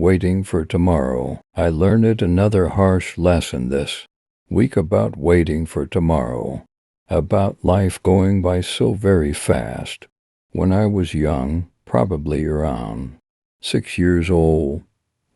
waiting for tomorrow. I learned another harsh lesson this week about waiting for tomorrow, about life going by so very fast. When I was young, probably around 6 years old,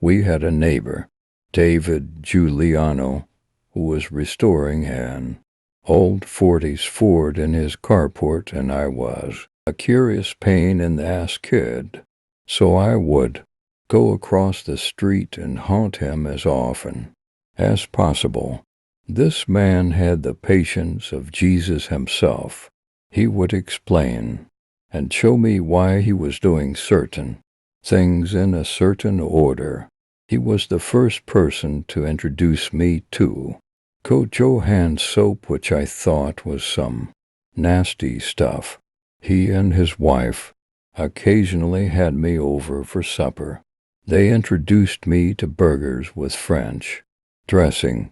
we had a neighbor, David Giuliano, who was restoring an old 40s Ford in his carport, and I was a curious pain in the ass kid, so I would go across the street and haunt him as often as possible. This man had the patience of Jesus himself. He would explain and show me why he was doing certain things in a certain order. He was the first person to introduce me to Kojo hand soap, which I thought was some nasty stuff. He and his wife occasionally had me over for supper. They introduced me to burgers with French dressing.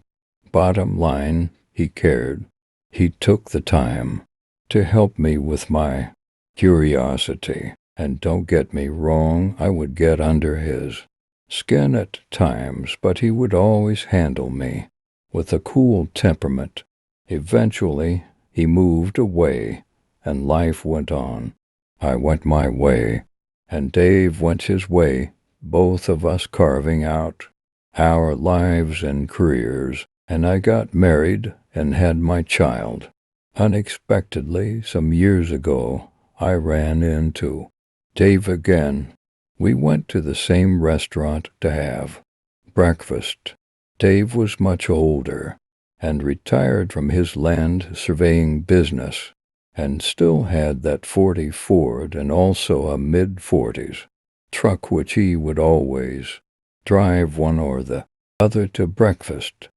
Bottom line, he cared. He took the time to help me with my curiosity. And don't get me wrong, I would get under his skin at times, but he would always handle me with a cool temperament. Eventually, he moved away, and life went on. I went my way, and Dave went his way, both of us carving out our lives and careers, and I got married and had my child. Unexpectedly, some years ago, I ran into Dave again. We went to the same restaurant to have breakfast. Dave was much older and retired from his land surveying business, and still had that 40 Ford and also a mid-40s truck which he would always drive one or the other to breakfast.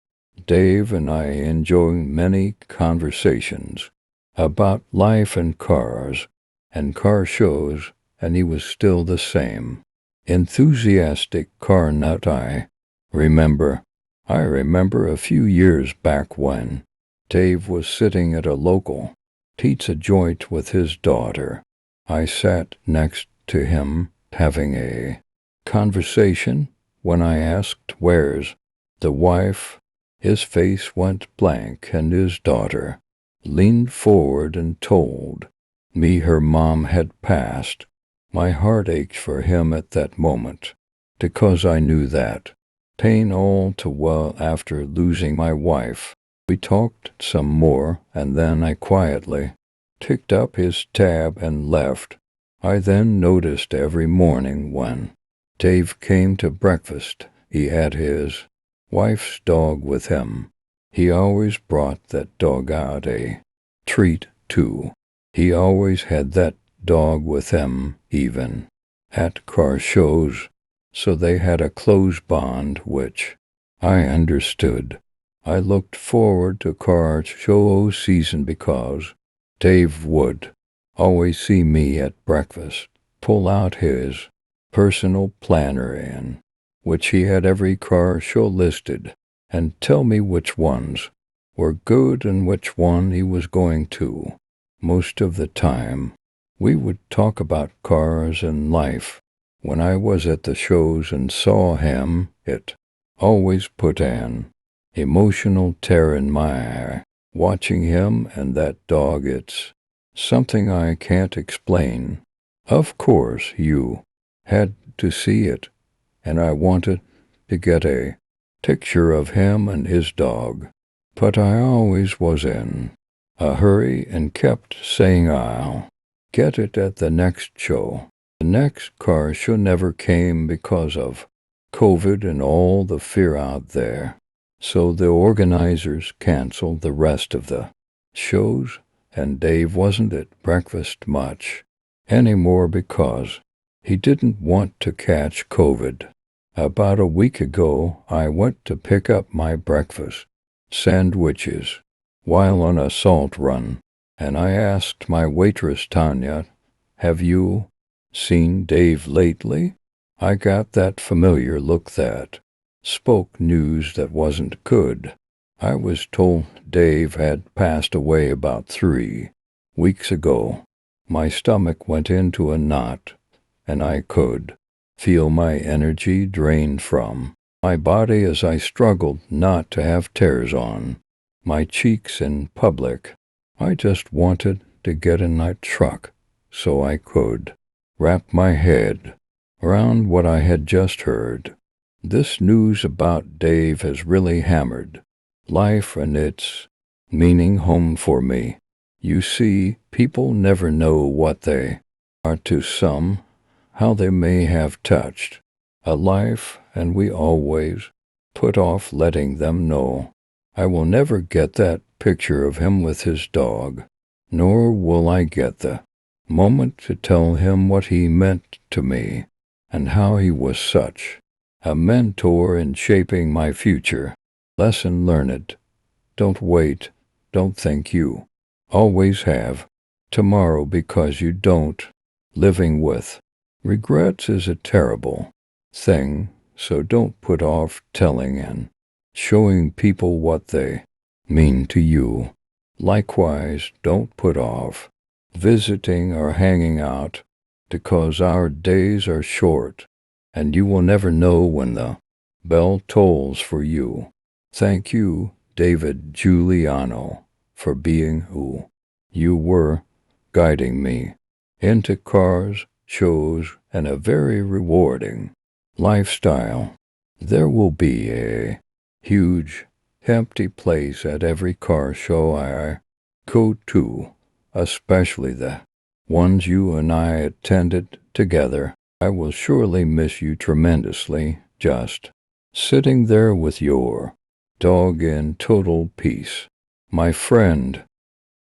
Dave and I enjoyed many conversations about life and cars and car shows, and he was still the same enthusiastic car nut. I remember a few years back when Dave was sitting at a local pizza joint with his daughter. I sat next to him having a conversation. When I asked, "Where's the wife?" his face went blank, and his daughter leaned forward and told me her mom had passed. My heart ached for him at that moment, because I knew that pain all too well after losing my wife. We talked some more, and then I quietly picked up his tab and left. I then noticed every morning when Dave came to breakfast, he had his wife's dog with him. He always brought that dog out a treat, too. He always had that dog with him, even at car shows, so they had a close bond, which I understood. I looked forward to car show season because Dave would always see me at breakfast, pull out his personal planner in which he had every car show listed, and tell me which ones were good and which one he was going to. Most of the time, we would talk about cars and life. When I was at the shows and saw him, it always put an emotional tear in my eye. Watching him and that dog, it's something I can't explain. Of course, you had to see it, and I wanted to get a picture of him and his dog, but I always was in a hurry and kept saying I'll get it at the next show. The next car show never came because of COVID and all the fear out there, so the organizers canceled the rest of the shows, and Dave wasn't at breakfast much anymore because he didn't want to catch COVID. About a week ago, I went to pick up my breakfast sandwiches while on a salt run, and I asked my waitress, Tanya, "Have you seen Dave lately?" I got that familiar look that spoke news that wasn't good. I was told Dave had passed away about 3 weeks ago. My stomach went into a knot, and I could feel my energy drained from my body as I struggled not to have tears on my cheeks in public. I just wanted to get in that truck so I could wrap my head around what I had just heard. This news about Dave has really hammered life and its meaning home for me. You see, people never know what they are to some, how they may have touched a life, and we always put off letting them know. I will never get that picture of him with his dog, nor will I get the moment to tell him what he meant to me and how he was such a mentor in shaping my future. Lesson learned. Don't wait. Don't think you always have tomorrow because you don't. Living with regrets is a terrible thing, so don't put off telling and showing people what they mean to you. Likewise, don't put off visiting or hanging out because our days are short and you will never know when the bell tolls for you. Thank you, David Giuliano, for being who you were, guiding me into cars, shows, and a very rewarding lifestyle. There will be a huge, empty place at every car show I go to, especially the ones you and I attended together. I will surely miss you tremendously, just sitting there with your dog in total peace. My friend,